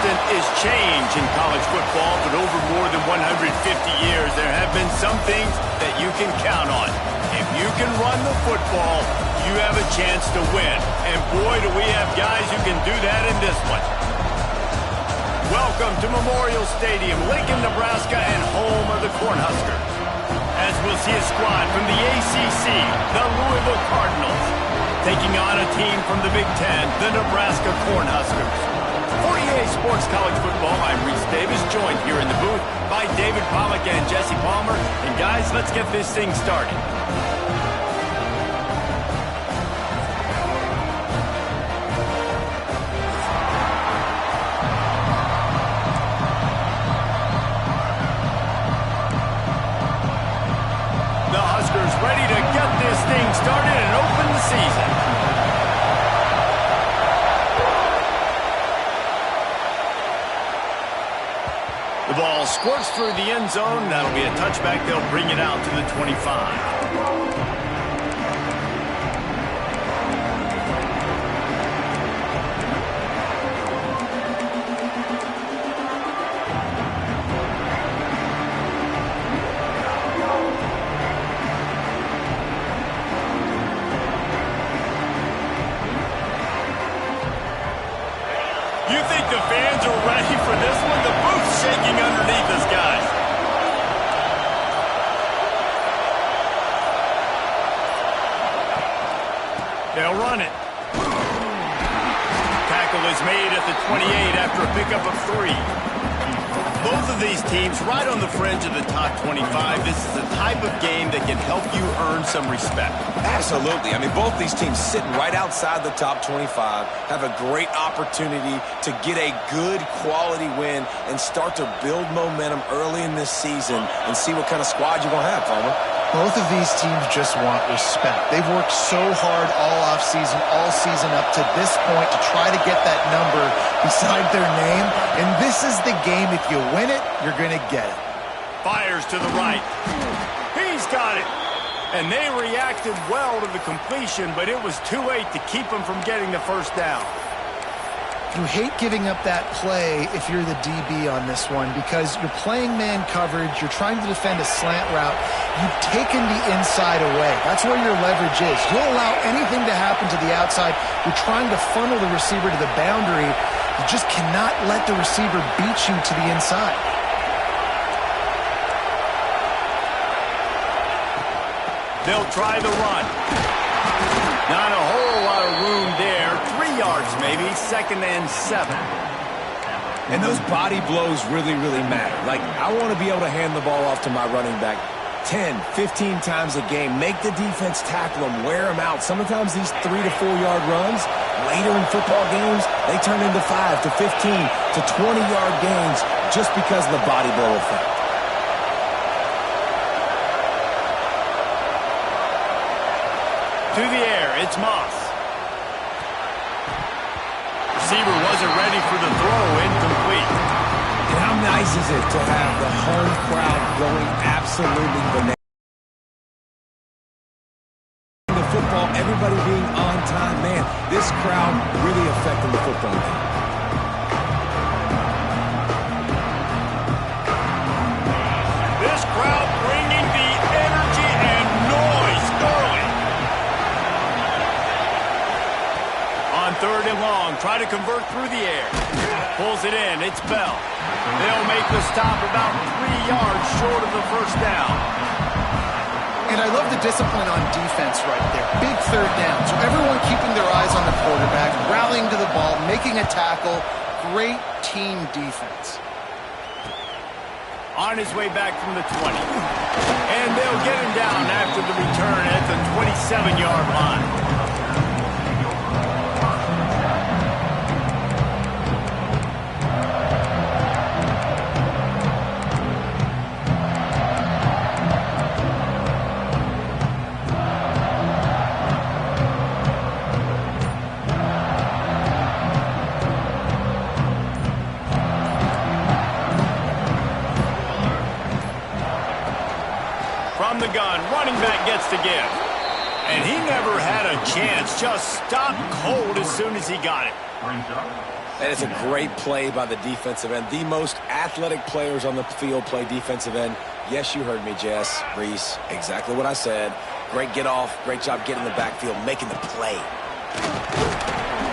constant is change in college football, but over more than 150 years, there have been some things that you can count on. If you can run the football, you have a chance to win. And boy, do we have guys who can do that in this one. Welcome to Memorial Stadium, Lincoln, Nebraska, and home of the Cornhuskers. As we'll see a squad from the ACC, the Louisville Cardinals, taking on a team from the Big Ten, the Nebraska Cornhuskers. For EA Sports College Football, I'm Reese Davis, joined here in the booth by David Pollack and Jesse Palmer. And guys, let's get this thing started. The Huskers ready to get this thing started and open the season. The ball squirts through the end zone. That'll be a touchback. They'll bring it out to the 25. You think the fans are ready for this one? The booth's shaking underneath us, guys. They'll run it. Tackle is made at the 28 after a pickup of 3. Both of these teams right on the fringe of the top 25. This is the type of game that can help you earn some respect. Absolutely. I mean, both these teams sitting right outside the top 25 have a great opportunity to get a good quality win and start to build momentum early in this season and see what kind of squad you're going to have, Palmer. Both of these teams just want respect. They've worked so hard all offseason, all season up to this point to try to get that number beside their name. And this is the game. If you win it, you're going to get it. Fires to the right. He's got it. And they reacted well to the completion, but it was too late to keep them from getting the first down. You hate giving up that play if you're the DB on this one because you're playing man coverage, you're trying to defend a slant route, you've taken the inside away. That's where your leverage is. You'll allow anything to happen to the outside. You're trying to funnel the receiver to the boundary. You just cannot let the receiver beat you to the inside. They'll try the run. Not a whole lot of room there. 3 yards maybe, 2nd and 7. And those body blows really, really matter. Like, I want to be able to hand the ball off to my running back 10, 15 times a game. Make the defense tackle them, wear them out. Sometimes these 3 to 4 yard runs, later in football games, they turn into 5 to 15 to 20 yard gains just because of the body blow effect. To the air, it's Moss. Receiver wasn't ready for the throw, incomplete. And how nice is it to have the home crowd going absolutely bananas? The football, everybody being on time, man, this crowd really affecting the football game. This crowd bringing the energy and noise early. On 3rd and long, try to convert through the air. Pulls it in, it's Bell. They'll make the stop about 3 yards short of the first down. And I love the discipline on defense right there. Big 3rd down. So everyone keeping their eyes on the quarterback, rallying to the ball, making a tackle. Great team defense. On his way back from the 20. And they'll get him down after the return at the 27-yard line. From the gun, running back gets to give. And he never had a chance, just stopped cold as soon as he got it. And it's a great play by the defensive end. The most athletic players on the field play defensive end. Yes, you heard me, Jess, Reese. Exactly what I said. Great get off. Great job getting in the backfield, making the play.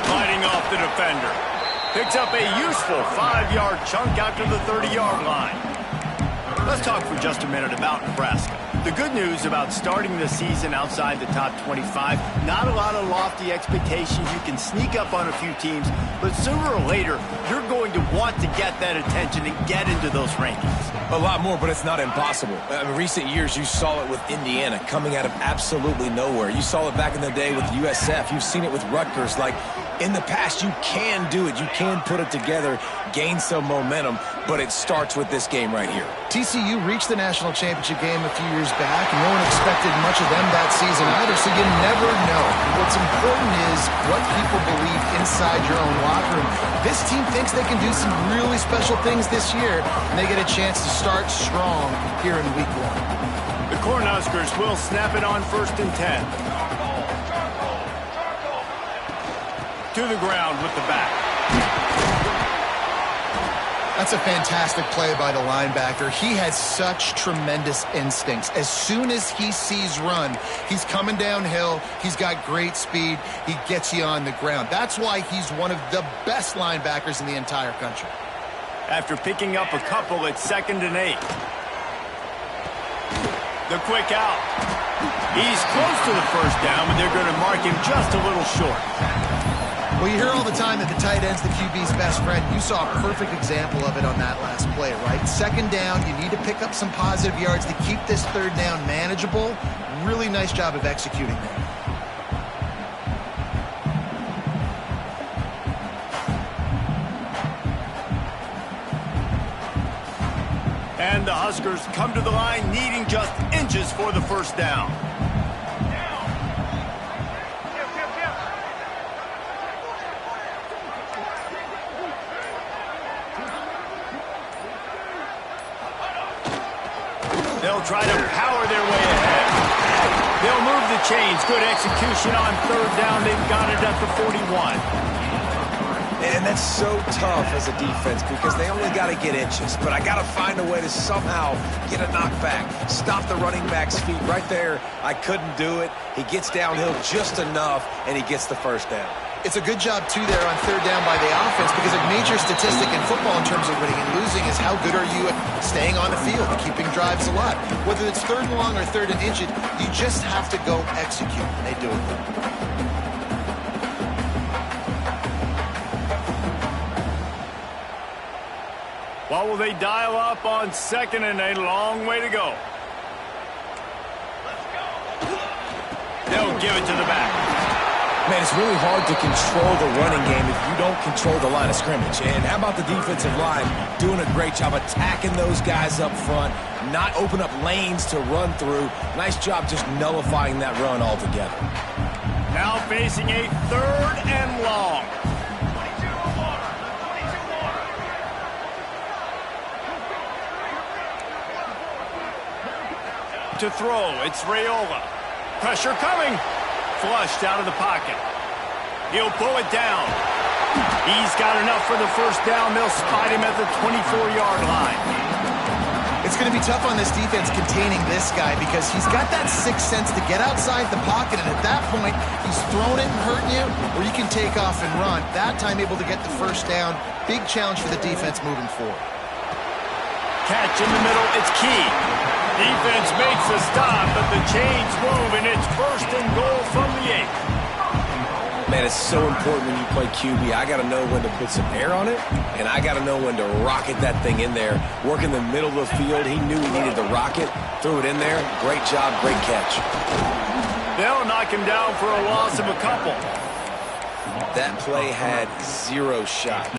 Fighting off the defender. Picks up a useful 5-yard chunk out to the 30-yard line. Let's talk for just a minute about Nebraska. The good news about starting the season outside the top 25, not a lot of lofty expectations. You can sneak up on a few teams, but sooner or later, you're going to want to get that attention and get into those rankings. A lot more, but it's not impossible. In recent years, you saw it with Indiana coming out of absolutely nowhere. You saw it back in the day with USF. You've seen it with Rutgers. Like, in the past, you can do it. You can put it together, gain some momentum, but it starts with this game right here. TCU reached the national championship game a few years back, and no one expected much of them that season either, so you never know. What's important is what people believe inside your own locker room. This team thinks they can do some really special things this year, and they get a chance to start strong here in week 1. The Cornhuskers will snap it on 1st and 10. To the ground with the back. That's a fantastic play by the linebacker. He has such tremendous instincts. As soon as he sees run, he's coming downhill. He's got great speed. He gets you on the ground. That's why he's one of the best linebackers in the entire country. After picking up a couple at 2nd and 8. The quick out. He's close to the first down, but they're going to mark him just a little short. Well, you hear all the time that the tight end's the QB's best friend. You saw a perfect example of it on that last play, right? 2nd down, you need to pick up some positive yards to keep this 3rd down manageable. Really nice job of executing there. And the Huskers come to the line needing just inches for the first down. They'll try to power their way ahead. They'll move the chains. Good execution on 3rd down. They've got it at the 41. And that's so tough as a defense because they only got to get inches. But I got to find a way to somehow get a knockback. Stop the running back's feet right there. I couldn't do it. He gets downhill just enough, and he gets the first down. It's a good job, too, there on 3rd down by the offense because a major statistic in football in terms of winning and losing is how good are you at staying on the field, keeping drives alive. Whether it's 3rd and long or 3rd and inches, you just have to go execute, and they do it. What will they dial up on 2nd and a long way to go? They'll give it to the back. Man, it's really hard to control the running game if you don't control the line of scrimmage. And how about the defensive line doing a great job attacking those guys up front, not open up lanes to run through. Nice job just nullifying that run altogether. Now facing a 3rd and long. To throw, it's Raiola. Pressure coming. Flushed out of the pocket. He'll pull it down. He's got enough for the first down. They'll spot him at the 24-yard line. It's going to be tough on this defense containing this guy because he's got that sixth sense to get outside the pocket, and at that point, he's throwing it and hurting you, or you can take off and run. That time able to get the first down. Big challenge for the defense moving forward. Catch in the middle, it's key. Defense makes a stop, but the chains move, and it's 1st and goal from the 8. Man, it's so important when you play QB. I got to know when to put some air on it, and I got to know when to rocket that thing in there. Work in the middle of the field. He knew he needed to rocket. Threw it in there. Great job, great catch. They'll knock him down for a loss of a couple. That play had 0 shot.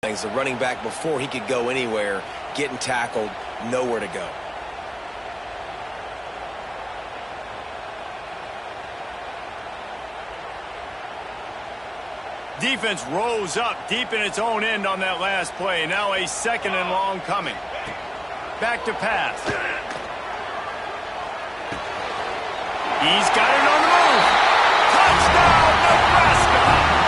The running back, before he could go anywhere, getting tackled, nowhere to go. Defense rose up deep in its own end on that last play. Now a 2nd and long coming. Back to pass. He's got it on the move. Touchdown, Nebraska!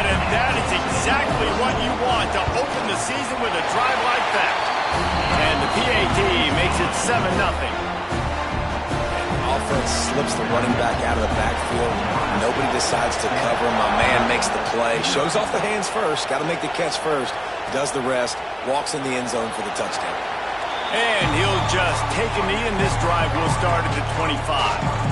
good, and that is exactly what you want to open the season with a drive like that. And the PAT makes it 7-0. Offense slips the running back out of the backfield. Nobody decides to cover him. My man makes the play. Shows off the hands first. Got to make the catch first. Does the rest. Walks in the end zone for the touchdown. And he'll just take a knee, and this drive will start at the 25.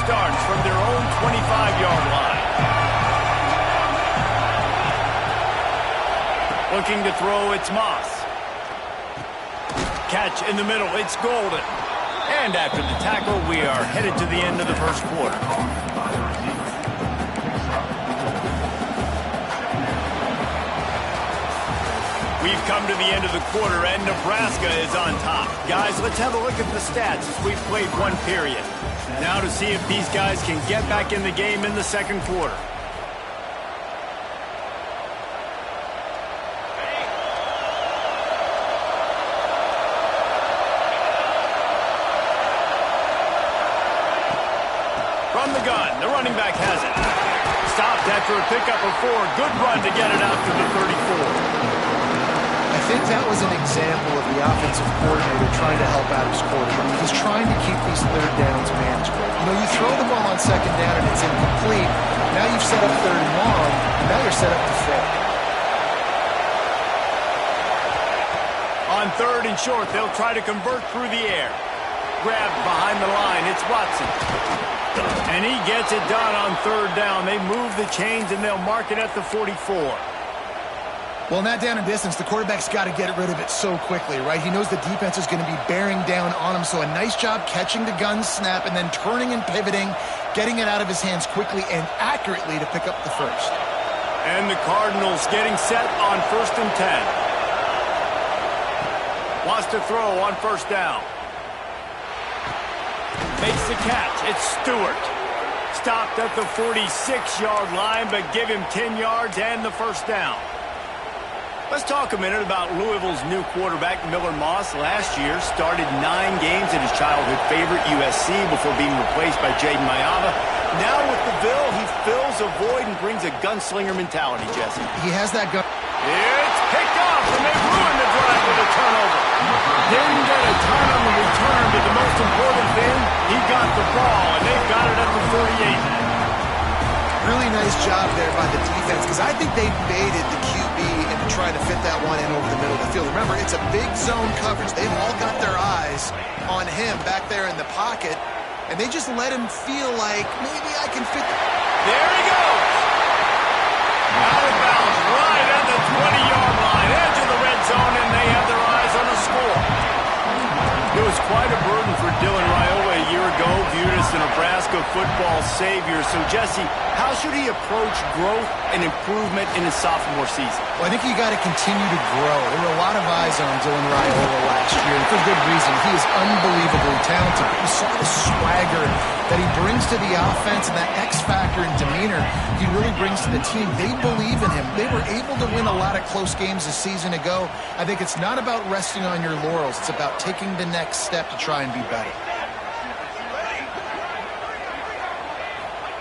Starts from their own 25-yard line. Looking to throw, it's Moss. Catch in the middle, it's Golden. And after the tackle, we are headed to the end of the first quarter. We've come to the end of the quarter, and Nebraska is on top. Guys, let's have a look at the stats as we've played one period. Now to see if these guys can get back in the game in the second quarter. From the gun, the running back has it. Stopped after a pickup of 4. Good run to get it out to the 34. I think that was an example of the offensive coordinator trying to help out his quarterback. He's trying to keep these third downs manageable. You know, you throw the ball on second down and it's incomplete. Now you've set up third and long, and now you're set up to fail. On third and short, they'll try to convert through the air. Grabbed behind the line, it's Watson. And he gets it done on third down. They move the chains, and they'll mark it at the 44. Well, in that down and distance, the quarterback's got to get rid of it so quickly, right? He knows the defense is going to be bearing down on him, so a nice job catching the gun snap and then turning and pivoting, getting it out of his hands quickly and accurately to pick up the first. And the Cardinals getting set on 1st and 10. Wants to throw on first down. Makes the catch. It's Stewart. Stopped at the 46-yard line, but give him 10 yards and the first down. Let's talk a minute about Louisville's new quarterback, Miller Moss. Last year, started 9 games at his childhood favorite, USC, before being replaced by Jaden Mayava. Now with the Ville, he fills a void and brings a gunslinger mentality, Jesse. He has that gun. It's picked off, and they ruined the drive with a turnover. Didn't get a ton on the return, but the most important thing, he got the ball, and they've got it at the 48. Really nice job there by the defense, because I think they baited the QB into trying to fit that one in over the middle of the field. Remember, it's a big zone coverage. They've all got their eyes on him back there in the pocket, and they just let him feel like, maybe I can fit the... There he goes! Out of bounds, right at the 20-yard line, edge of the red zone, and they have their eyes on the score. It was quite a burden for Dylan Raiola a year ago, viewed as the Nebraska football savior. So, Jesse, how should he approach growth and improvement in his sophomore season? Well, I think you got to continue to grow. There were a lot of eyes on Dylan Raiola last year, and for good reason. He is unbelievably talented. But you saw the swagger that he brings to the offense and that X factor and demeanor he really brings to the team. They believe in him. They were able to win a lot of close games a season ago. I think it's not about resting on your laurels. It's about taking the next step to try and be better.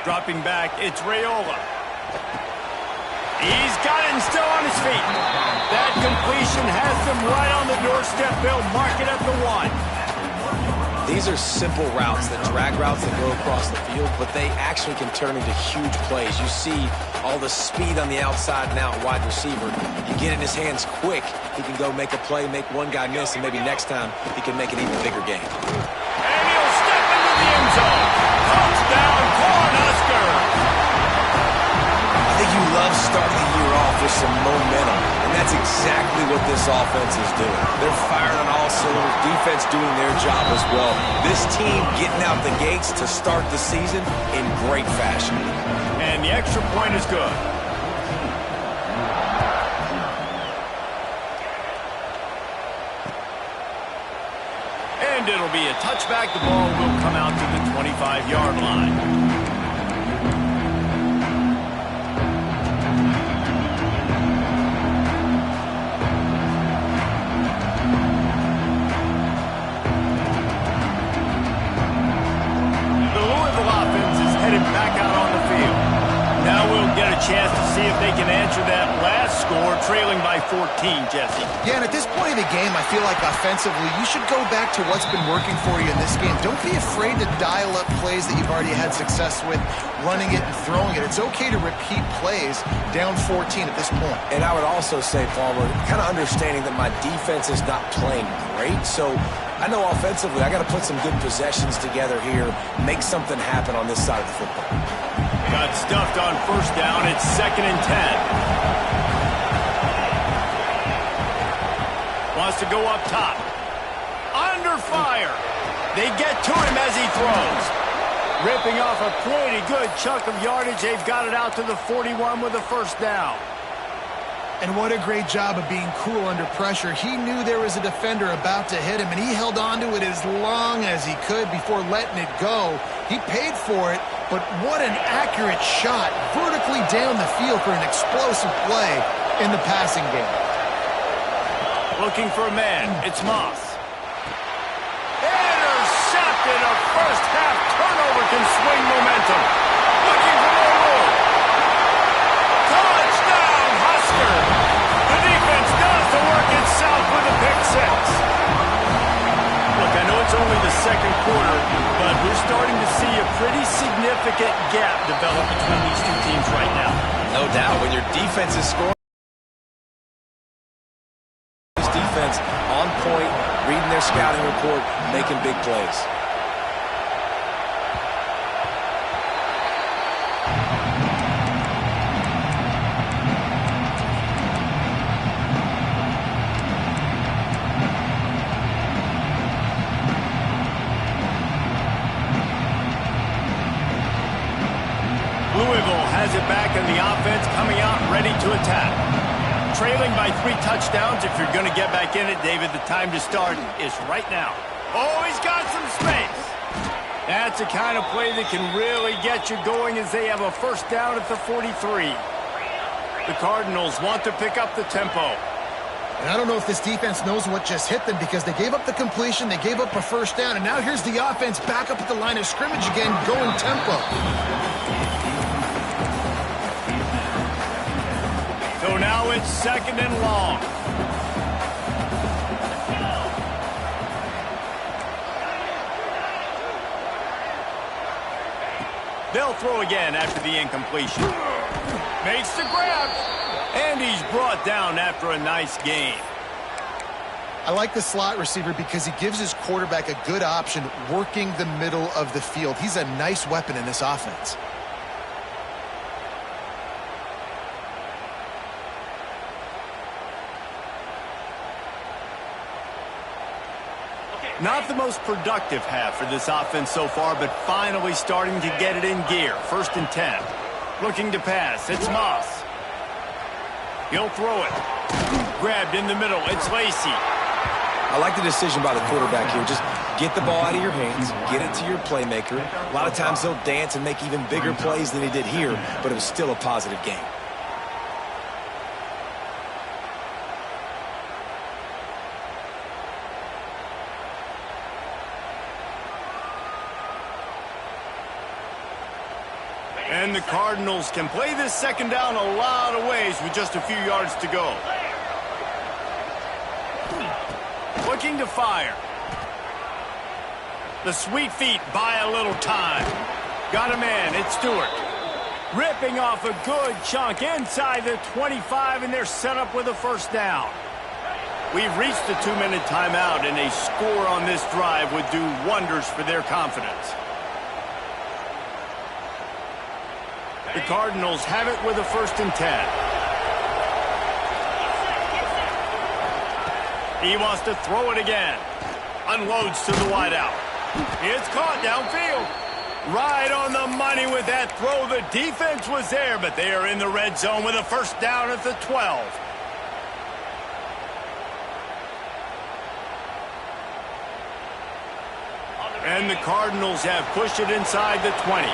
Dropping back, it's Raiola. He's got it and still on his feet. That completion has them right on the doorstep. They'll mark it at the 1. These are simple routes, the drag routes that go across the field, but they actually can turn into huge plays. You see all the speed on the outside now, wide receiver. You get in his hands quick, he can go make a play, make one guy miss, and maybe next time he can make an even bigger game. And he'll step into the end zone. Touchdown, Cornhuskers! I think you love starting the year off with some momentum, and that's exactly what this offense is doing. They're firing on all cylinders, defense doing their job as well. This team getting out the gates to start the season in great fashion. And the extra point is good. And it'll be a touchback. The ball will come out to the 25-yard line. chance to see if they can answer that last score, trailing by 14, Jesse. Yeah, and at this point of the game, I feel like offensively, you should go back to what's been working for you in this game. Don't be afraid to dial up plays that you've already had success with, running it and throwing it. It's okay to repeat plays down 14 at this point. And I would also say, Palmer, kind of understanding that my defense is not playing great, so I know offensively I got to put some good possessions together here, make something happen on this side of the football. Got stuffed on first down. It's 2nd and 10. Wants to go up top. Under fire. They get to him as he throws. Ripping off a pretty good chunk of yardage. They've got it out to the 41 with a first down. And what a great job of being cool under pressure. He knew there was a defender about to hit him, and he held on to it as long as he could before letting it go. He paid for it, but what an accurate shot vertically down the field for an explosive play in the passing game. Looking for a man. It's Moss. Intercepted. A first-half turnover can swing momentum. Looking for more room. Touchdown, Husker. The defense does the work itself with a pick six. Look, I know it's only the second quarter, but we're starting to see a pretty significant gap develop between these two teams right now. No doubt, when your defense is scoring, this defense on point, reading their scouting report, making big plays. Louisville has it back in the offense, coming out ready to attack. Trailing by 3 touchdowns. If you're going to get back in it, David, the time to start is right now. Oh, he's got some space. That's the kind of play that can really get you going as they have a first down at the 43. The Cardinals want to pick up the tempo. And I don't know if this defense knows what just hit them because they gave up the completion, they gave up a first down, and now here's the offense back up at the line of scrimmage again, going tempo. So now it's 2nd and long. They'll throw again after the incompletion. Makes the grab. And he's brought down after a nice gain. I like the slot receiver because he gives his quarterback a good option working the middle of the field. He's a nice weapon in this offense. Not the most productive half for this offense so far, but finally starting to get it in gear. 1st and 10. Looking to pass. It's Moss. He'll throw it. Grabbed in the middle. It's Lacey. I like the decision by the quarterback here. Just get the ball out of your hands, get it to your playmaker. A lot of times he'll dance and make even bigger plays than he did here, but it was still a positive game. And the Cardinals can play this second down a lot of ways with just a few yards to go. Looking to fire. The sweet feet buy a little time. Got a man. It's Stewart. Ripping off a good chunk inside the 25, and they're set up with a first down. We've reached the 2-minute timeout, and a score on this drive would do wonders for their confidence. The Cardinals have it with a 1st and 10. He wants to throw it again. Unloads to the wideout. It's caught downfield. Right on the money with that throw. The defense was there, but they are in the red zone with a first down at the 12. And the Cardinals have pushed it inside the 20.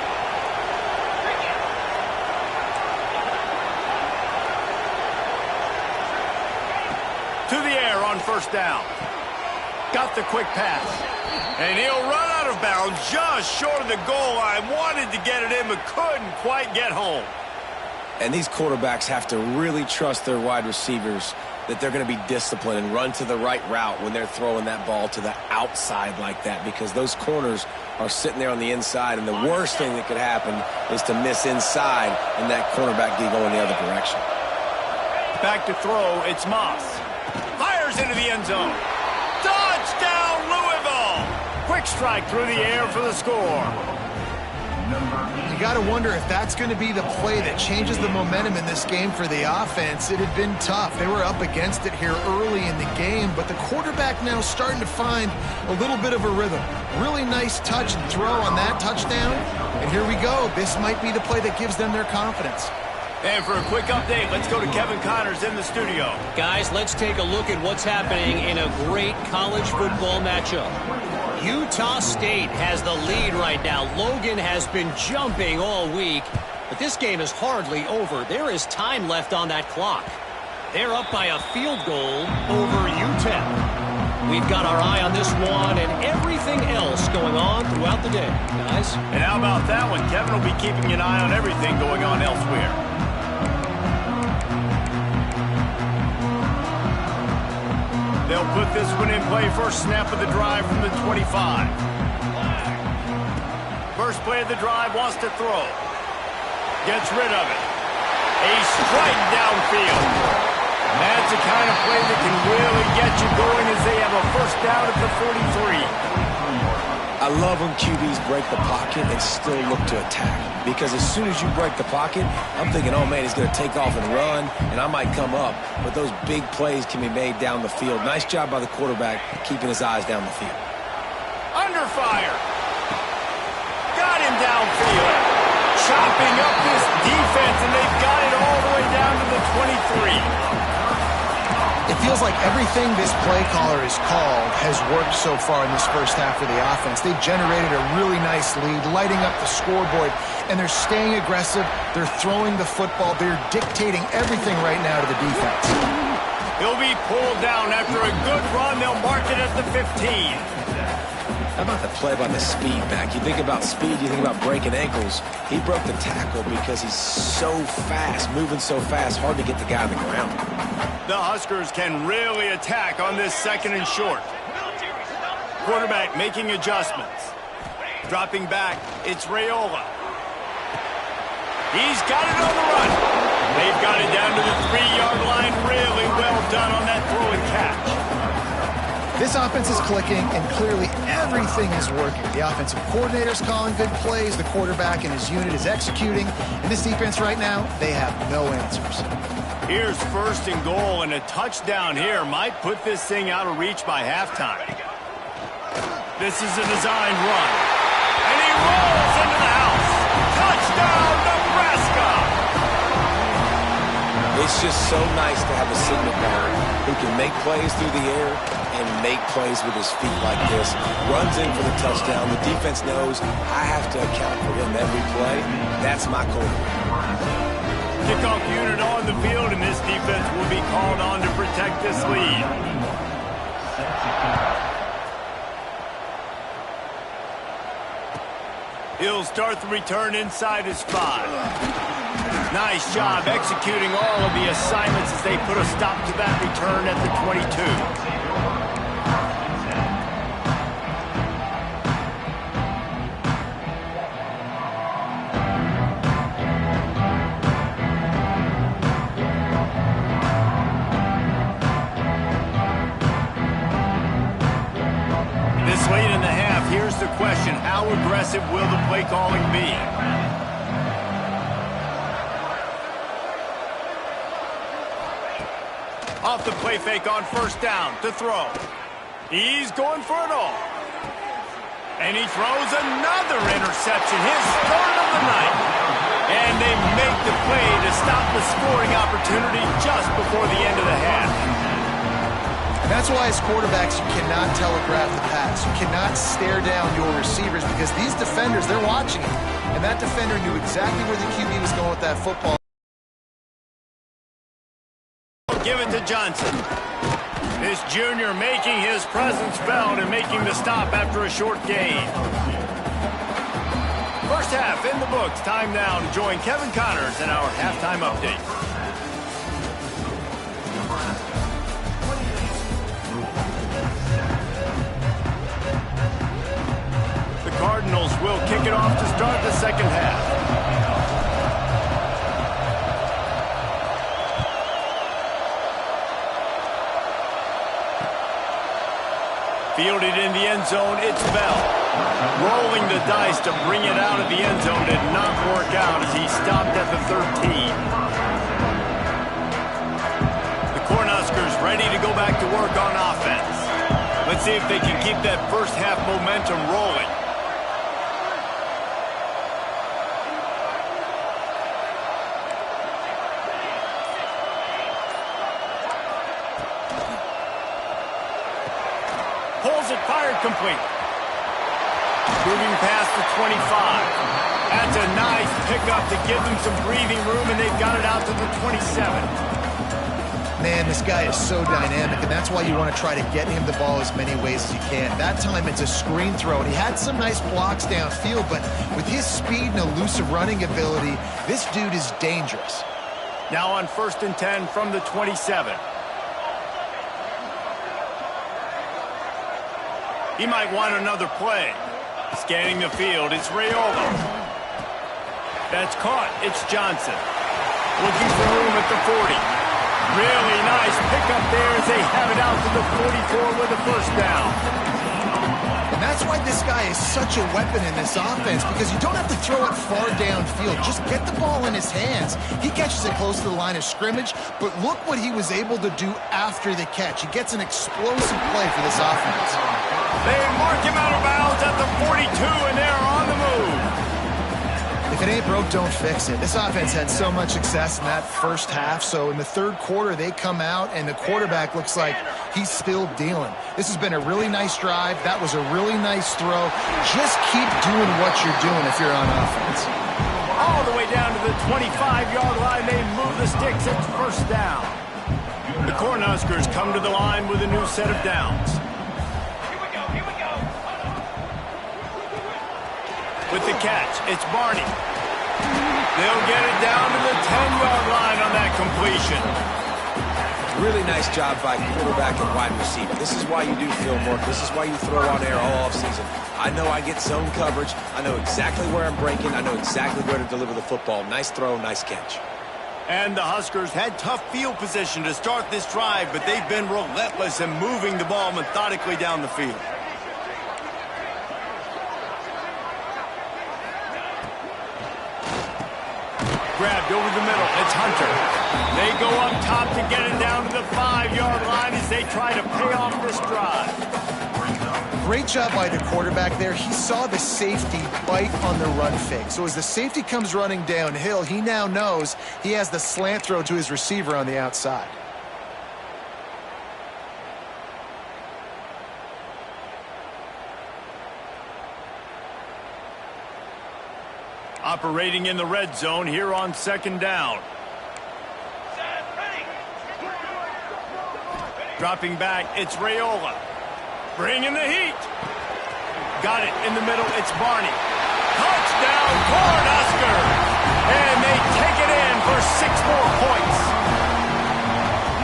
To the air on first down. Got the quick pass. And he'll run out of bounds just short of the goal line. Wanted to get it in, but couldn't quite get home. And these quarterbacks have to really trust their wide receivers that they're going to be disciplined and run to the right route when they're throwing that ball to the outside like that, because those corners are sitting there on the inside, and the worst thing that could happen is to miss inside and that cornerback get going the other direction. Back to throw, it's Moss. Fires into the end zone. Touchdown, Louisville! Quick strike through the air for the score. You got to wonder if that's going to be the play that changes the momentum in this game for the offense. It had been tough. They were up against it here early in the game, but the quarterback now starting to find a little bit of a rhythm. Really nice touch and throw on that touchdown. And here we go. This might be the play that gives them their confidence. And for a quick update, let's go to Kevin Connors in the studio. Guys, let's take a look at what's happening in a great college football matchup. Utah State has the lead right now. Logan has been jumping all week, but this game is hardly over. There is time left on that clock. They're up by a field goal over UTEP. We've got our eye on this one and everything else going on throughout the day, guys. And how about that one? Kevin will be keeping an eye on everything going on elsewhere. They'll put this one in play. First snap of the drive from the 25. First play of the drive, wants to throw. Gets rid of it. A strike downfield. That's the kind of play that can really get you going as they have a first down at the 43. I love when QBs break the pocket and still look to attack. Because as soon as you break the pocket, I'm thinking, oh, man, he's going to take off and run, and I might come up. But those big plays can be made down the field. Nice job by the quarterback keeping his eyes down the field. Under fire. Got him downfield. Chopping up this defense, and they've got it all the way down to the 23. It feels like everything this play caller has called has worked so far in this first half of the offense. They've generated a really nice lead, lighting up the scoreboard, and they're staying aggressive. They're throwing the football. They're dictating everything right now to the defense. He'll be pulled down after a good run. They'll mark it at the 15. How about the play by the speed back? You think about speed, you think about breaking ankles. He broke the tackle because he's so fast, moving so fast, hard to get the guy on the ground. The Huskers can really attack on this second and short. Quarterback making adjustments. Dropping back, it's Raiola. He's got it on the run. They've got it down to the 3-yard line. Really well done on that throw and catch. This offense is clicking, and clearly everything is working. The offensive coordinator's calling good plays. The quarterback and his unit is executing. And this defense right now, they have no answers. Here's first and goal, and a touchdown here might put this thing out of reach by halftime. This is a designed run. And he rolls into the house. Touchdown, Nebraska! It's just so nice to have a signal backer who can make plays through the air and make plays with his feet like this. Runs in for the touchdown. The defense knows I have to account for him every play. That's my quarterback. Kickoff unit on the field, and this defense will be called on to protect this lead. He'll start the return inside his 5. Nice job executing all of the assignments as they put a stop to that return at the 22. Late in the half, here's the question: how aggressive will the play calling be? Off the play fake on first down to throw. He's going for it all. And he throws another interception, his third of the night. And they make the play to stop the scoring opportunity just before the end of the half. And that's why, as quarterbacks, you cannot telegraph the pass. You cannot stare down your receivers because these defenders, they're watching it. And that defender knew exactly where the QB was going with that football. Give it to Johnson. This junior making his presence felt and making the stop after a short gain. First half in the books. Time now to join Kevin Connors in our halftime update. The Cardinals will kick it off to start the second half. Fielded in the end zone, it's Bell. Rolling the dice to bring it out of the end zone did not work out as he stopped at the 13. The Cornhuskers ready to go back to work on offense. Let's see if they can keep that first half momentum rolling. Pulls it, fired complete. Moving past the 25. That's a nice pickup to give them some breathing room, and they've got it out to the 27. Man, this guy is so dynamic, and that's why you want to try to get him the ball as many ways as you can. That time it's a screen throw, and he had some nice blocks downfield, but with his speed and elusive running ability, this dude is dangerous. Now on 1st and 10 from the 27. He might want another play. Scanning the field, it's Raiola. That's caught. It's Johnson. Looking for room at the 40. Really nice pickup there as they have it out to the 44 with a first down. And that's why this guy is such a weapon in this offense, because you don't have to throw it far downfield. Just get the ball in his hands. He catches it close to the line of scrimmage, but look what he was able to do after the catch. He gets an explosive play for this offense. They mark him out of bounds at the 42, and they're on the move. If it ain't broke, don't fix it. This offense had so much success in that first half, so in the third quarter, they come out, and the quarterback looks like he's still dealing. This has been a really nice drive. That was a really nice throw. Just keep doing what you're doing if you're on offense. All the way down to the 25-yard line, they move the sticks. It's first down. The Cornhuskers come to the line with a new set of downs. With the catch, it's Barney. They'll get it down to the 10-yard line on that completion. Really nice job by quarterback and wide receiver. This is why you do film work. This is why you throw on air all offseason. I know I get zone coverage. I know exactly where I'm breaking. I know exactly where to deliver the football. Nice throw, nice catch. And the Huskers had tough field position to start this drive, but they've been relentless in moving the ball methodically down the field. Grabbed over the middle. It's Hunter. They go up top to get it down to the 5-yard line as they try to pay off this drive. Great job by the quarterback there. He saw the safety bite on the run fake. So as the safety comes running downhill, he now knows he has the slant throw to his receiver on the outside. Operating in the red zone here on second down. Dropping back, it's Raiola. Bringing the heat. Got it in the middle, it's Barney. Touchdown, Cornhuskers! And they take it in for 6 more points.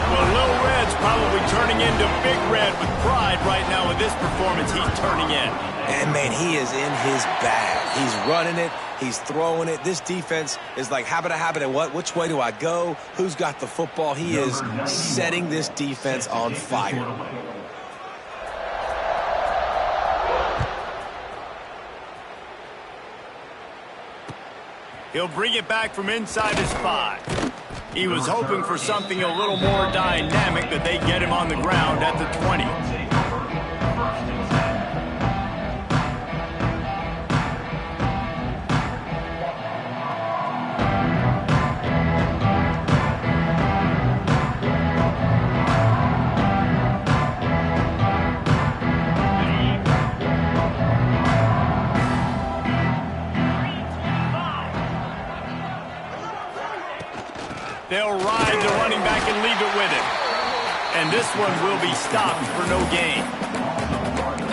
Well, Little Red's probably turning into Big Red with pride right now with this performance he's turning in. And, man, he is in his bag. He's running it. He's throwing it. This defense is like habit, and what? Which way do I go? Who's got the football? He is setting this defense on fire. He'll bring it back from inside his 5. He was hoping for something a little more dynamic, but they get him on the ground at the 20. They'll ride the running back and leave it with him. And this one will be stopped for no gain.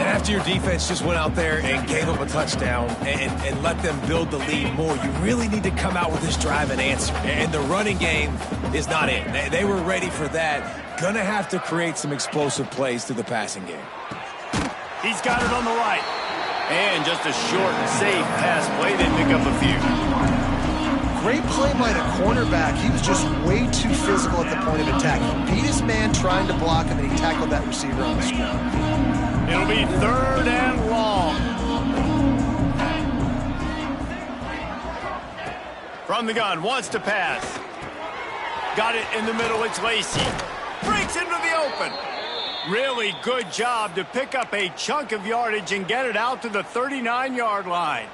And after your defense just went out there and gave up a touchdown and let them build the lead more, you really need to come out with this drive and answer. And the running game is not in. They were ready for that. Gonna have to create some explosive plays through the passing game. He's got it on the right. And just a short and safe pass play. They pick up a few. Great play by the cornerback. He was just way too physical at the point of attack. He beat his man trying to block him, and he tackled that receiver on the screen. It'll be 3rd and long. From the gun, wants to pass. Got it in the middle, it's Lacy. Breaks into the open. Really good job to pick up a chunk of yardage and get it out to the 39-yard line.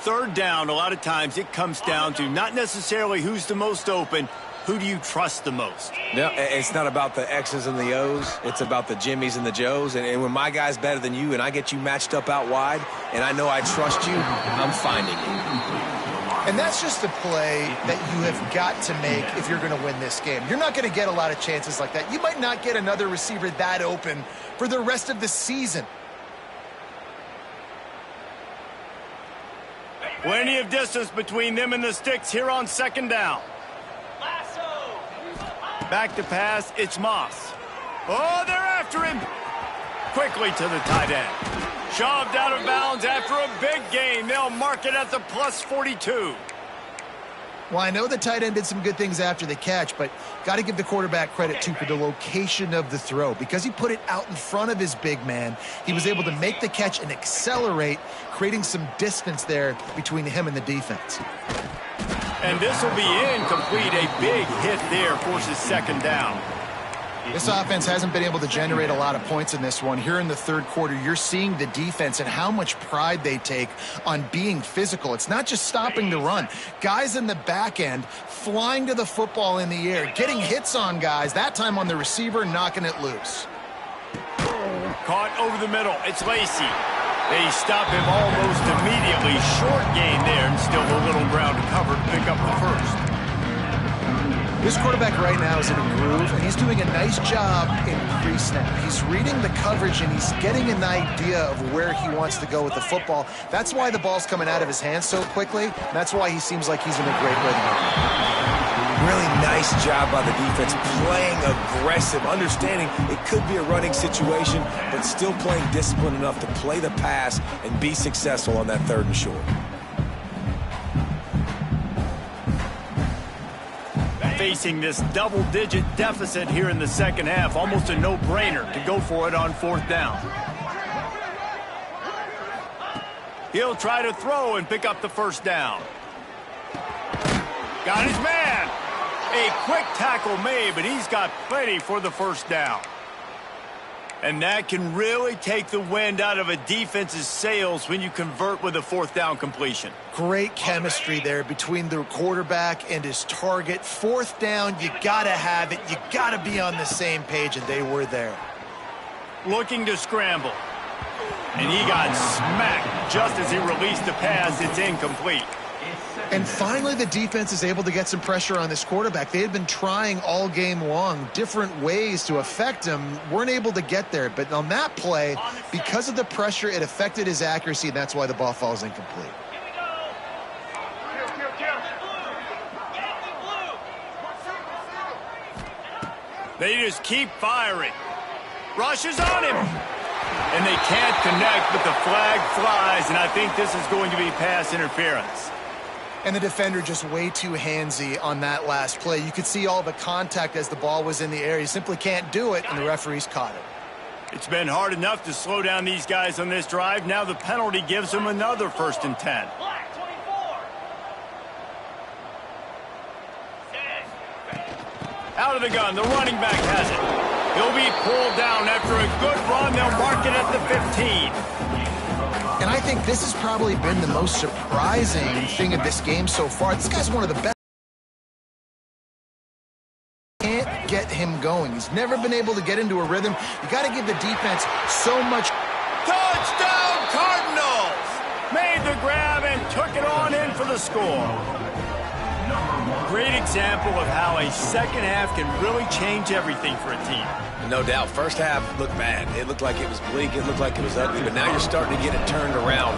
3rd down, a lot of times it comes down to not necessarily who's the most open, who do you trust the most? No, it's not about the X's and the O's. It's about the Jimmies and the Joes. And when my guy's better than you and I get you matched up out wide and I know I trust you, I'm finding you. And that's just a play that you have got to make if you're going to win this game. You're not going to get a lot of chances like that. You might not get another receiver that open for the rest of the season. Plenty of distance between them and the sticks here on 2nd down. Back to pass, it's Moss. Oh, they're after him. Quickly to the tight end. Shoved out of bounds after a big gain. They'll mark it at the plus 42. Well, I know the tight end did some good things after the catch, but got to give the quarterback credit, too, for the location of the throw. Because he put it out in front of his big man, he was able to make the catch and accelerate, creating some distance there between him and the defense. And this will be incomplete. A big hit there forces 2nd down. This offense hasn't been able to generate a lot of points in this one. Here in the 3rd quarter, you're seeing the defense and how much pride they take on being physical. It's not just stopping the run. Guys in the back end flying to the football in the air, getting hits on guys, that time on the receiver, knocking it loose. Caught over the middle. It's Lacy. They stop him almost immediately. Short gain there, and still a little ground to cover to pick up the first. This quarterback right now is in a groove, and he's doing a nice job in pre-snap. He's reading the coverage, and he's getting an idea of where he wants to go with the football. That's why the ball's coming out of his hands so quickly. That's why he seems like he's in a great rhythm. Really nice job by the defense, playing aggressive, understanding it could be a running situation, but still playing disciplined enough to play the pass and be successful on that 3rd and short. Facing this double-digit deficit here in the 2nd half, almost a no-brainer to go for it on 4th down. He'll try to throw and pick up the 1st down. Got his man. A quick tackle made, but he's got plenty for the 1st down. And that can really take the wind out of a defense's sails when you convert with a 4th down completion. Great chemistry there between the quarterback and his target. 4th down, you got to have it. You got to be on the same page, and they were there. Looking to scramble. And he got smacked just as he released the pass. It's incomplete. And finally, the defense is able to get some pressure on this quarterback. They had been trying all game long different ways to affect him, weren't able to get there. But on that play, because of the pressure, it affected his accuracy, and that's why the ball falls incomplete. They just keep firing. Rushes on him. And they can't connect, but the flag flies, and I think this is going to be pass interference. And the defender just way too handsy on that last play. You could see all the contact as the ball was in the air. He simply can't do it, and the referees caught it. It's been hard enough to slow down these guys on this drive. Now the penalty gives them another 1st and 10. Out of the gun, the running back has it. He'll be pulled down after a good run. They'll mark it at the 15. And I think this has probably been the most surprising thing of this game so far. This guy's one of the best. Can't get him going. He's never been able to get into a rhythm. You got to give the defense so much. Touchdown, Cardinals! Made the grab and took it on in for the score. Great example of how a second half can really change everything for a team. No doubt. First half looked bad. It looked like it was bleak. It looked like it was ugly. But now you're starting to get it turned around.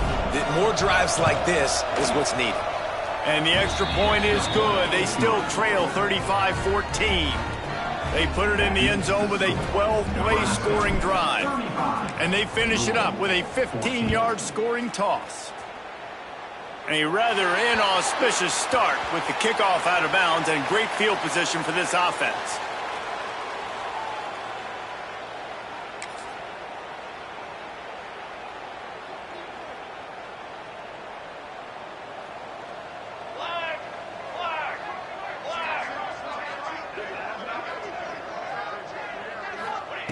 More drives like this is what's needed. And the extra point is good. They still trail 35-14. They put it in the end zone with a 12-play scoring drive. And they finish it up with a 15-yard scoring toss. A rather inauspicious start with the kickoff out of bounds and great field position for this offense.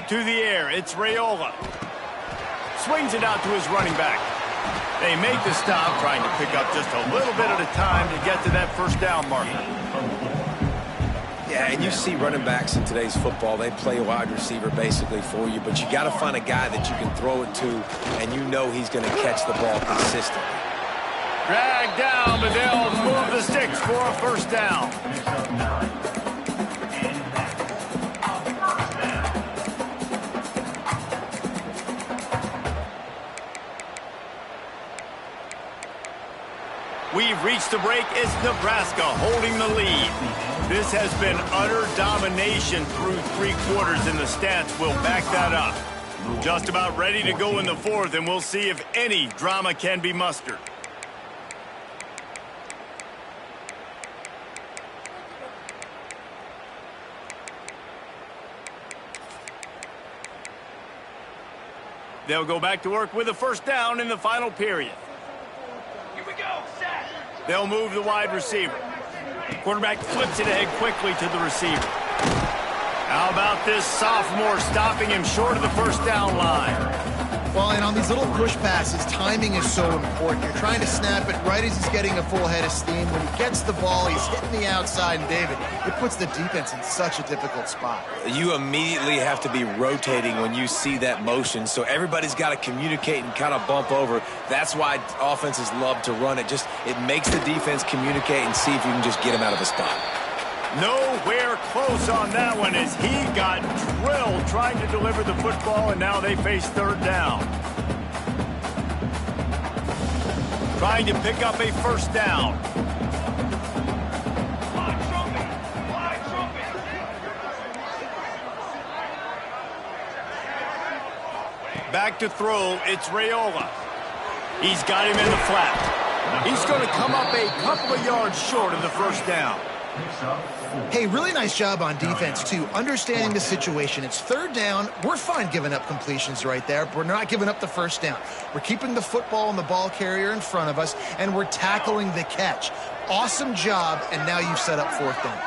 To the air, it's Raiola. Swings it out to his running back. They make the stop, trying to pick up just a little bit at a time to get to that first down marker. Yeah, and you see running backs in today's football, they play a wide receiver basically for you, but you got to find a guy that you can throw it to, and you know he's going to catch the ball consistently. Dragged down, but they'll move the sticks for a first down. We've reached the break. It's Nebraska holding the lead. This has been utter domination through 3 quarters, and the stats will back that up. Just about ready to go in the fourth, and we'll see if any drama can be mustered. They'll go back to work with a first down in the final period. They'll move the wide receiver. Quarterback flips it ahead quickly to the receiver. How about this sophomore stopping him short of the first down line? Well, and on these little push passes, timing is so important. You're trying to snap it right as he's getting a full head of steam. When he gets the ball, he's hitting the outside, and David, it puts the defense in such a difficult spot. You immediately have to be rotating when you see that motion, so everybody's got to communicate and kind of bump over. That's why offenses love to run it. It makes the defense communicate and see if you can just get him out of a spot. Nowhere close on that one as he got drilled trying to deliver the football, and now they face third down. Trying to pick up a first down. Back to throw, it's Raiola. He's got him in the flat. He's going to come up a couple of yards short of the first down. Hey, really nice job on defense, too, understanding the situation. It's third down. We're fine giving up completions right there, but we're not giving up the first down. We're keeping the football and the ball carrier in front of us, and we're tackling the catch. Awesome job, and now you've set up fourth down.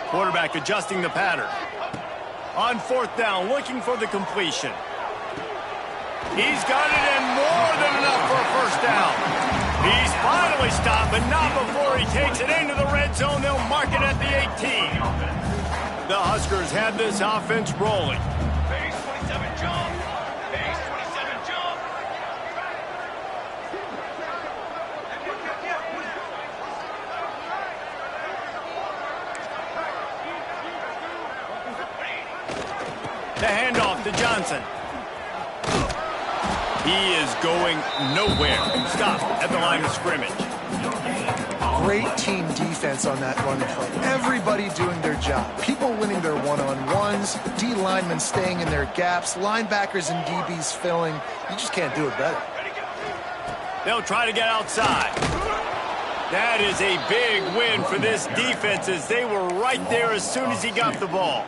Quarterback adjusting the pattern. On fourth down, looking for the completion. He's got it, and more than enough for a first down. He's finally stopped, but not before he takes it into the red zone. They'll mark it at the 18. The Huskers have this offense rolling. Base 27 jump. Base 27 jump. The handoff to Johnson. He is going nowhere. Stop at the line of scrimmage. Great team defense on that run play. Everybody doing their job. People winning their one-on-ones, D linemen staying in their gaps, linebackers and DBs filling. You just can't do it better. They'll try to get outside. That is a big win for this defense as they were right there as soon as he got the ball.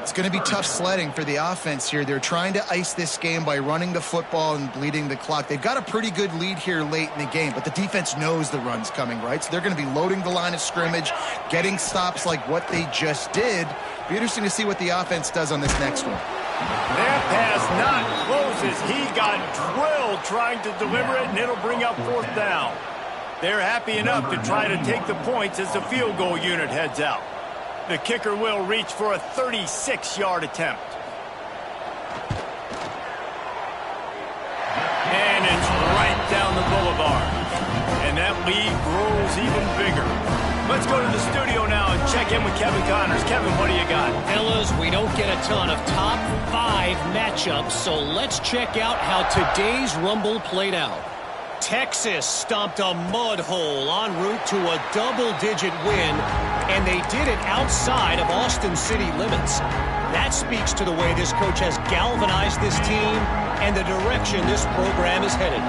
It's going to be tough sledding for the offense here. They're trying to ice this game by running the football and bleeding the clock. They've got a pretty good lead here late in the game, but the defense knows the run's coming, right? So they're going to be loading the line of scrimmage, getting stops like what they just did. Be interesting to see what the offense does on this next one. That pass not closes. He got drilled trying to deliver it, and it'll bring up fourth down. They're happy enough to try to take the points as the field goal unit heads out. The kicker will reach for a 36-yard attempt. And it's right down the boulevard. And that lead grows even bigger. Let's go to the studio now and check in with Kevin Connors. Kevin, what do you got? Fellas, we don't get a ton of top 5 matchups, so let's check out how today's Rumble played out. Texas stomped a mud hole en route to a double-digit win, and they did it outside of Austin city limits. That speaks to the way this coach has galvanized this team and the direction this program is headed.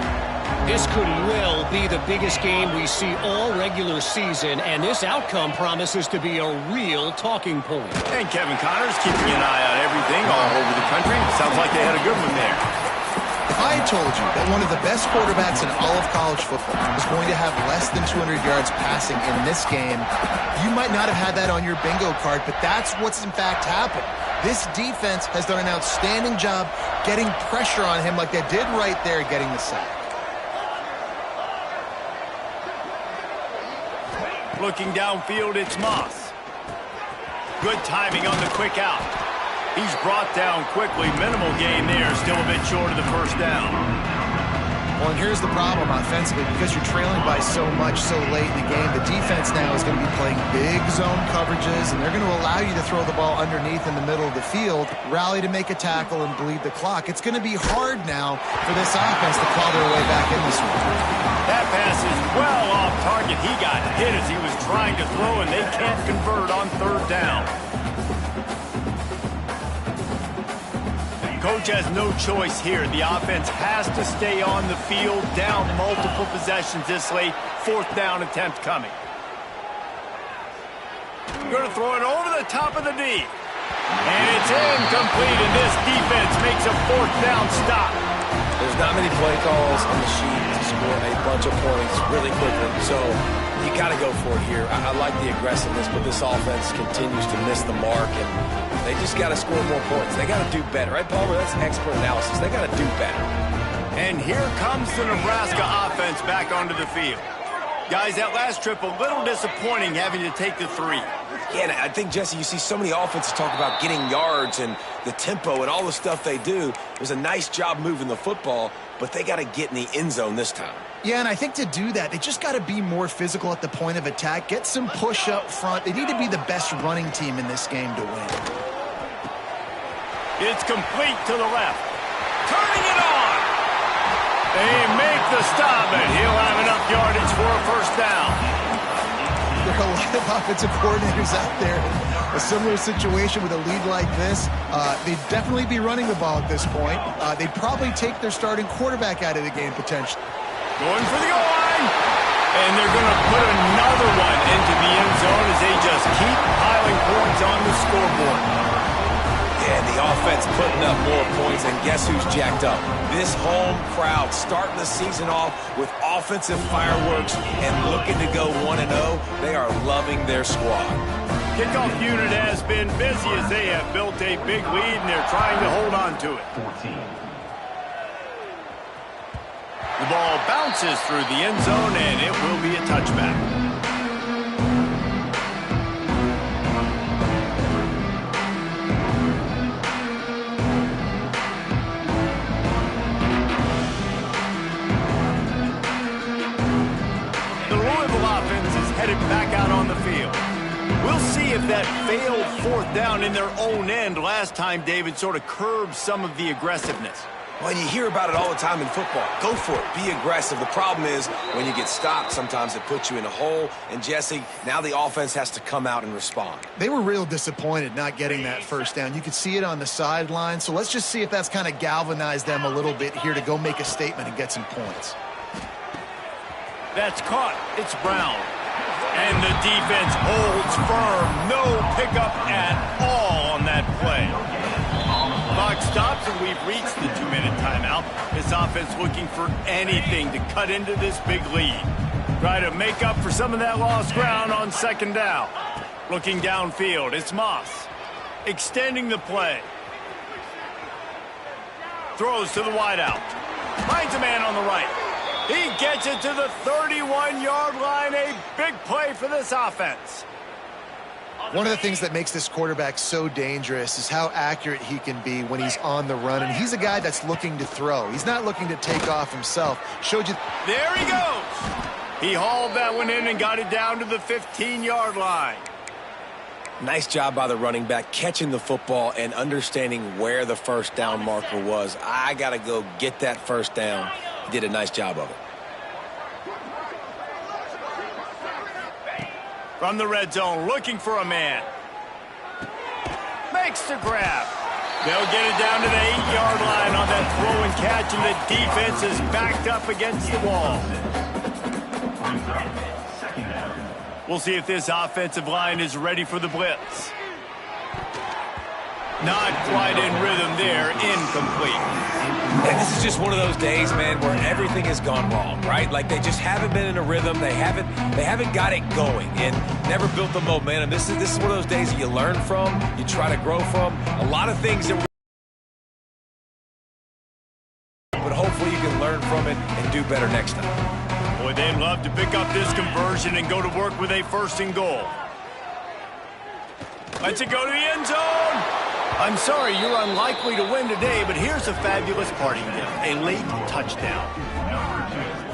This could well be the biggest game we see all regular season, and this outcome promises to be a real talking point. And Kevin Connors keeping an eye on everything all over the country. Sounds like they had a good one there. If I had told you that one of the best quarterbacks in all of college football was going to have less than 200 yards passing in this game, you might not have had that on your bingo card, but that's what's in fact happened. This defense has done an outstanding job getting pressure on him like they did right there, getting the sack. Looking downfield, it's Moss. Good timing on the quick out. He's brought down quickly. Minimal gain there. Still a bit short of the first down. Well, and here's the problem offensively. Because you're trailing by so much so late in the game, the defense now is going to be playing big zone coverages, and they're going to allow you to throw the ball underneath in the middle of the field, rally to make a tackle, and bleed the clock. It's going to be hard now for this offense to claw their way back in this one. That pass is well off target. He got hit as he was trying to throw, and they can't convert on third down. Coach has no choice here. The offense has to stay on the field, down multiple possessions this late. Fourth down attempt coming. Going to throw it over the top of the D. And it's incomplete, and this defense makes a fourth down stop. There's not many play calls on the sheet to score a bunch of points really quickly, so you got to go for it here. I like the aggressiveness, but this offense continues to miss the mark, and they just got to score more points. They got to do better, right, Palmer? That's expert analysis. They got to do better. And here comes the Nebraska offense back onto the field. Guys, that last trip, a little disappointing having to take the 3. Yeah, and I think, Jesse, you see so many offenses talk about getting yards and the tempo and all the stuff they do. It was a nice job moving the football, but they got to get in the end zone this time. Yeah, and I think to do that, they just got to be more physical at the point of attack, get some push up front. They need to be the best running team in this game to win. It's complete to the left. Turning it on. They make the stop, and he'll have enough yardage for a first down. There are a lot of offensive coordinators out there. A similar situation with a lead like this, they'd definitely be running the ball at this point. They'd probably take their starting quarterback out of the game potentially. Going for the goal line. And they're going to put another one into the end zone as they just keep piling points on the scoreboard. Yeah, the offense putting up more points, and guess who's jacked up? This home crowd starting the season off with offensive fireworks and looking to go 1-0. They are loving their squad. Kickoff unit has been busy as they have built a big lead, and they're trying to hold on to it. The ball bounces through the end zone, and it will be a touchback. The Louisville offense is headed back out on the field. We'll see if that failed fourth down in their own end last time, David, sort of curbed some of the aggressiveness. Well, you hear about it all the time in football. Go for it. Be aggressive. The problem is when you get stopped, sometimes it puts you in a hole. And, Jesse, now the offense has to come out and respond. They were real disappointed not getting that first down. You could see it on the sideline. So let's just see if that's kind of galvanized them a little bit here to go make a statement and get some points. That's caught. It's Brown. And the defense holds firm. No pickup at all on that play. Clock stops, and we've reached the 2-minute timeout. This offense looking for anything to cut into this big lead. Try to make up for some of that lost ground on second down. Looking downfield, it's Moss. Extending the play. Throws to the wideout. Finds a man on the right. He gets it to the 31-yard line. A big play for this offense. One of the things that makes this quarterback so dangerous is how accurate he can be when he's on the run. And he's a guy that's looking to throw. He's not looking to take off himself. Showed you. There he goes. He hauled that one in and got it down to the 15-yard line. Nice job by the running back catching the football and understanding where the first down marker was. I got to go get that first down. He did a nice job of it. From the red zone, looking for a man. Makes the grab. They'll get it down to the 8-yard line on that throw and catch, and the defense is backed up against the wall. We'll see if this offensive line is ready for the blitz. Not quite in rhythm there, incomplete. And this is just one of those days, man, where everything has gone wrong, right? Like they just haven't been in a rhythm. They haven't got it going and never built the momentum. This is one of those days that you learn from, you try to grow from. A lot of things that but hopefully you can learn from it and do better next time. Boy, they'd love to pick up this conversion and go to work with a 1st and goal. Let's it go to the end zone. I'm sorry, you're unlikely to win today, but here's a fabulous parting gift, a late touchdown.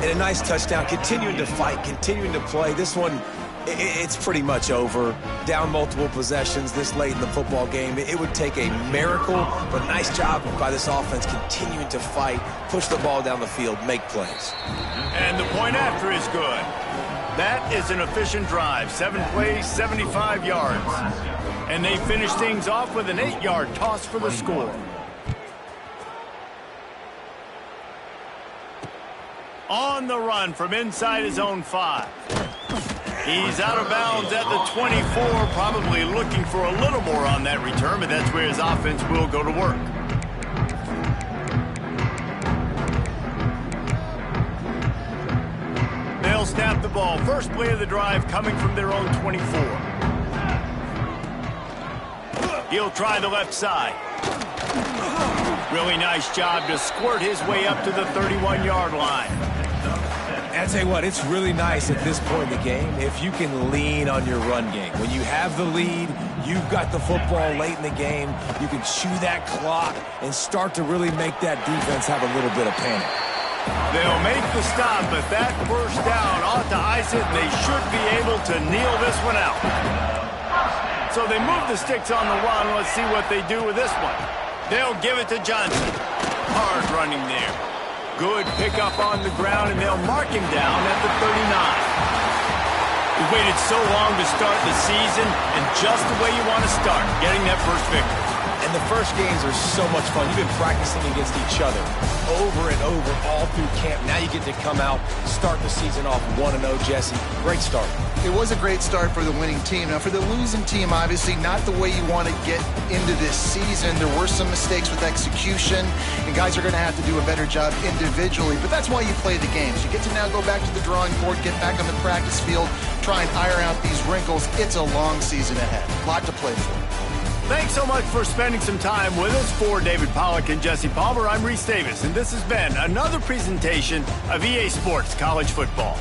And a nice touchdown, continuing to fight, continuing to play. This one, it's pretty much over. Down multiple possessions this late in the football game. It would take a miracle, but nice job by this offense continuing to fight, push the ball down the field, make plays. And the point after is good. That is an efficient drive. 7 plays, 75 yards. And they finish things off with an 8-yard toss for the score. On the run from inside his own 5. He's out of bounds at the 24, probably looking for a little more on that return, but that's where his offense will go to work. They'll snap the ball. First play of the drive coming from their own 24. He'll try the left side. Really nice job to squirt his way up to the 31-yard line. I tell you what, it's really nice at this point in the game if you can lean on your run game. When you have the lead, you've got the football late in the game, you can chew that clock and start to really make that defense have a little bit of panic. They'll make the stop, but that first down ought to ice it, and they should be able to kneel this one out. So they move the sticks on the run. Let's see what they do with this one. They'll give it to Johnson. Hard running there. Good pickup on the ground, and they'll mark him down at the 39. We waited so long to start the season, and just the way you want to start, getting that first victory. And the first games are so much fun. You've been practicing against each other over and over all through camp. Now you get to come out, start the season off 1-0, Jesse. Great start. It was a great start for the winning team. Now, for the losing team, obviously not the way you want to get into this season. There were some mistakes with execution, and guys are going to have to do a better job individually. But that's why you play the games. You get to now go back to the drawing board, get back on the practice field, try and iron out these wrinkles. It's a long season ahead. A lot to play for. Thanks so much for spending some time with us. For David Pollack and Jesse Palmer, I'm Reese Davis, and this has been another presentation of EA Sports College Football.